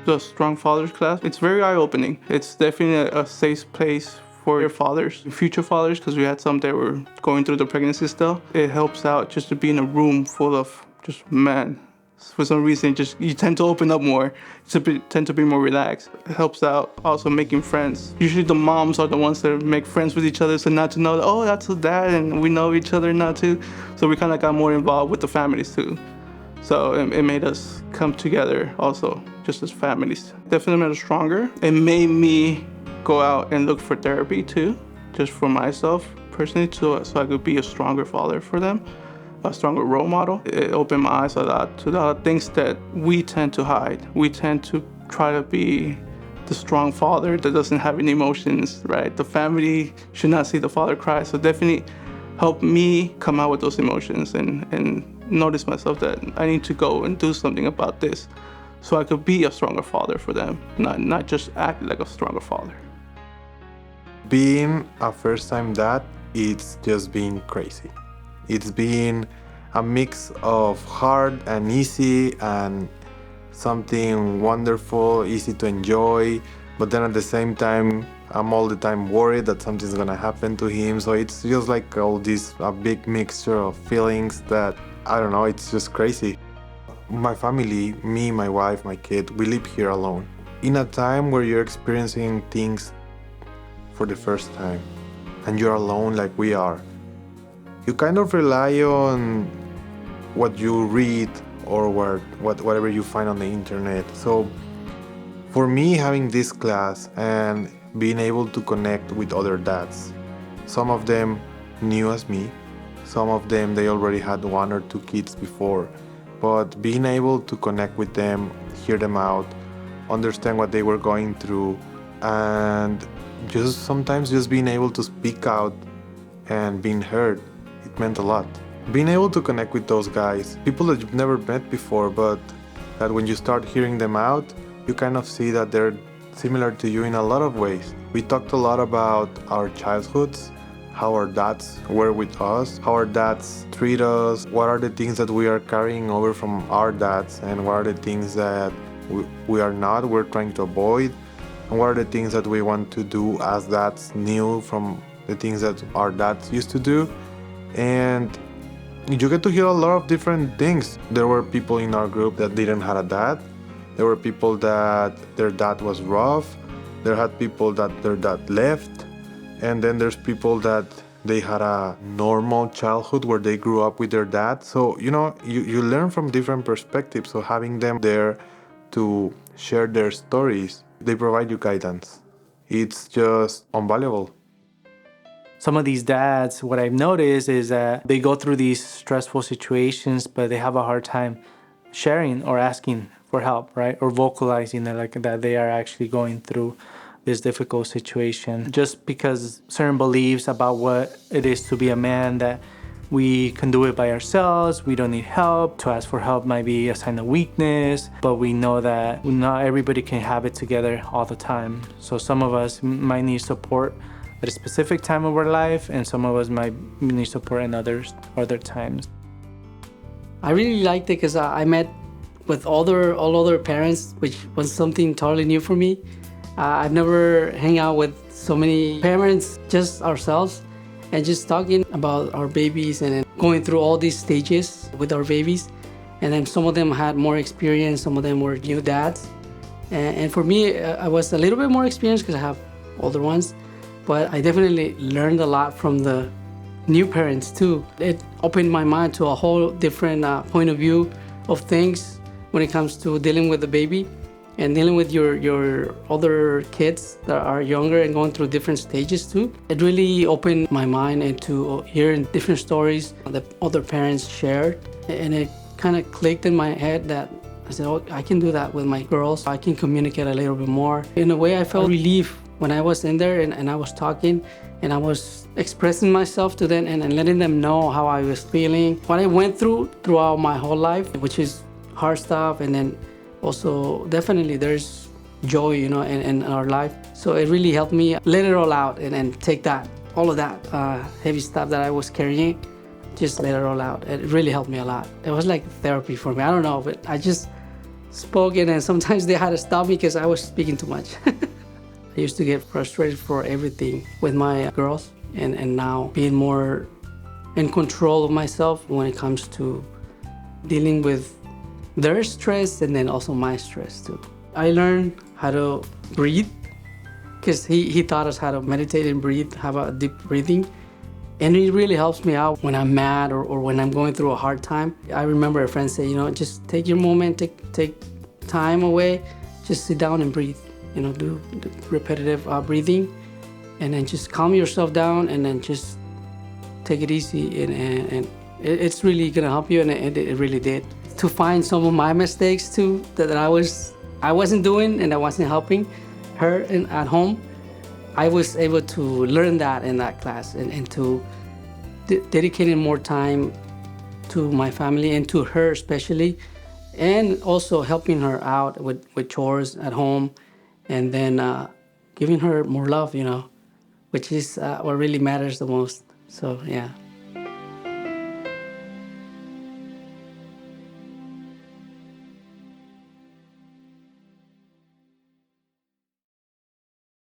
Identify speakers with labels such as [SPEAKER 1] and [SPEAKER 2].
[SPEAKER 1] the Strong Fathers class. It's very eye-opening. It's definitely a safe place for your fathers, future fathers, because we had some that were going through the pregnancy still. It helps out just to be in a room full of just men. For some reason, you tend to open up more, tend to be more relaxed. It helps out also making friends. Usually the moms are the ones that make friends with each other, so not to know, oh, that's a dad, and we know each other now too. So we kind of got more involved with the families too. So it made us come together also, just as families. Definitely made us stronger. It made me go out and look for therapy too, just for myself personally, so I could be a stronger father for them, a stronger role model. It opened my eyes a lot to a lot of things that we tend to hide. We tend to try to be the strong father that doesn't have any emotions, right? The family should not see the father cry. So definitely helped me come out with those emotions and notice myself that I need to go and do something about this so I could be a stronger father for them, not just act like a stronger father.
[SPEAKER 2] Being a first-time dad, it's just being crazy. It's been a mix of hard and easy and something wonderful, easy to enjoy, but then at the same time, I'm all the time worried that something's gonna happen to him. So it's just like all this, a big mixture of feelings that, I don't know, it's just crazy. My family, me, my wife, my kid, we live here alone. In a time where you're experiencing things for the first time and you're alone like we are, you kind of rely on what you read or whatever you find on the internet. So for me, having this class and being able to connect with other dads, some of them new as me, some of them they already had 1 or 2 kids before, but being able to connect with them, hear them out, understand what they were going through, and sometimes just being able to speak out and being heard, it meant a lot. Being able to connect with those guys, people that you've never met before, but that when you start hearing them out, you kind of see that they're similar to you in a lot of ways. We talked a lot about our childhoods, how our dads were with us, how our dads treat us, what are the things that we are carrying over from our dads, and what are the things that we're trying to avoid, and what are the things that we want to do as dads new from the things that our dads used to do. And you get to hear a lot of different things. There were people in our group that didn't have a dad. There were people that their dad was rough. There had people that their dad left. And then there's people that they had a normal childhood where they grew up with their dad. So, you learn from different perspectives. So having them there to share their stories, they provide you guidance. It's just invaluable.
[SPEAKER 3] Some of these dads, what I've noticed is that they go through these stressful situations, but they have a hard time sharing or asking for help, right? Or vocalizing that they are actually going through this difficult situation. Just because certain beliefs about what it is to be a man, that we can do it by ourselves, we don't need help. To ask for help might be a sign of weakness, but we know that not everybody can have it together all the time. So some of us might need support at a specific time of our life, and some of us might need support in other times.
[SPEAKER 4] I really liked it because I met with all other parents, which was something totally new for me. I've never hang out with so many parents, just ourselves, and just talking about our babies and going through all these stages with our babies. And then some of them had more experience, some of them were new dads. And for me, I was a little bit more experienced because I have older ones. But I definitely learned a lot from the new parents too. It opened my mind to a whole different point of view of things when it comes to dealing with the baby and dealing with your other kids that are younger and going through different stages too. It really opened my mind into hearing different stories that other parents shared, and it kind of clicked in my head that I said, oh, I can do that with my girls. I can communicate a little bit more. In a way, I felt relief when I was in there and I was talking and I was expressing myself to them and letting them know how I was feeling, what I went throughout my whole life, which is hard stuff, and then also definitely there's joy, in our life. So it really helped me let it all out and take all of that heavy stuff that I was carrying, just let it all out. It really helped me a lot. It was like therapy for me. I don't know, but I just spoken, and sometimes they had to stop me because I was speaking too much. I used to get frustrated for everything with my girls, and now being more in control of myself when it comes to dealing with their stress and then also my stress too. I learned how to breathe because he taught us how to meditate and breathe, have a deep breathing. And it really helps me out when I'm mad or when I'm going through a hard time. I remember a friend say, just take your moment, take time away, just sit down and breathe. Do repetitive breathing, and then just calm yourself down, and then just take it easy. And it's really gonna help you, and it really did. To find some of my mistakes too that I wasn't doing and I wasn't helping her at home. I was able to learn that in that class and to dedicating more time to my family and to her especially, and also helping her out with chores at home, and then giving her more love, which is what really matters the most. So yeah.